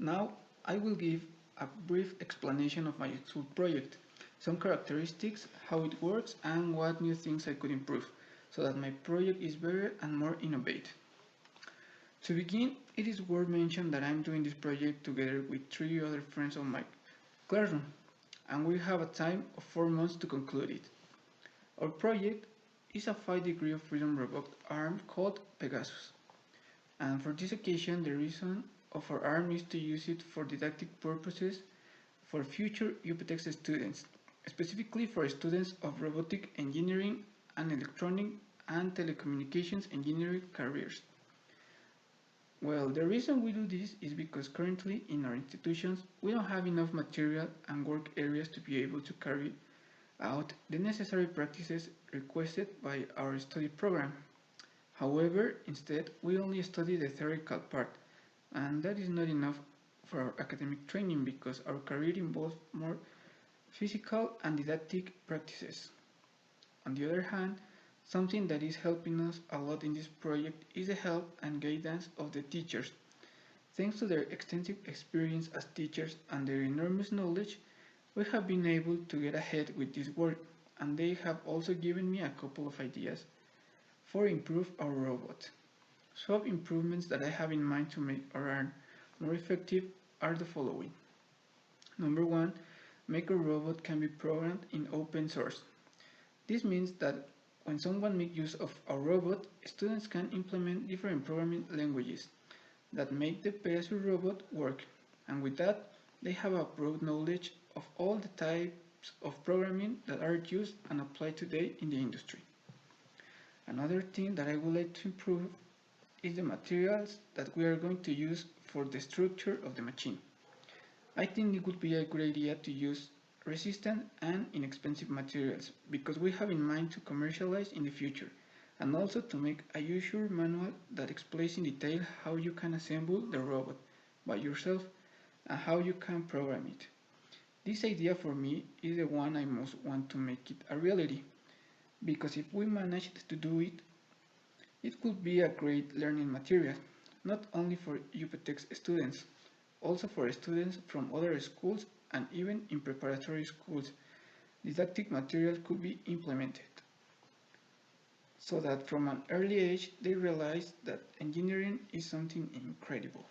Now, I will give a brief explanation of my school project, some characteristics, how it works, and what new things I could improve, so that my project is better and more innovative. To begin, it is worth mentioning that I'm doing this project together with 3 other friends of my classroom, and we have a time of 4 months to conclude it. Our project is a 5 degree of freedom robot arm called Pegasus, and for this occasion the reason of our arm is to use it for didactic purposes for future UPTEX students, specifically for students of robotic engineering and electronic and telecommunications engineering careers. Well, the reason we do this is because currently in our institutions we don't have enough material and work areas to be able to carry out the necessary practices requested by our study program. However, instead, we only study the theoretical part, and that is not enough for our academic training because our career involves more physical and didactic practices. On the other hand, something that is helping us a lot in this project is the help and guidance of the teachers. Thanks to their extensive experience as teachers and their enormous knowledge, we have been able to get ahead with this work, and they have also given me a couple of ideas for improve our robot. Some improvements that I have in mind to make our arm more effective are the following. Number one, make a robot can be programmed in open source. This means that when someone makes use of a robot, students can implement different programming languages that make the Pegasus robot work, and with that, they have a broad knowledge of all the types of programming that are used and applied today in the industry. Another thing that I would like to improve is the materials that we are going to use for the structure of the machine. I think it would be a good idea to use resistant and inexpensive materials because we have in mind to commercialize in the future and also to make a user manual that explains in detail how you can assemble the robot by yourself and how you can program it. This idea for me is the one I most want to make it a reality because if we managed to do it, it could be a great learning material, not only for UPTEX students, also for students from other schools and even in preparatory schools. Didactic material could be implemented so that from an early age they realize that engineering is something incredible.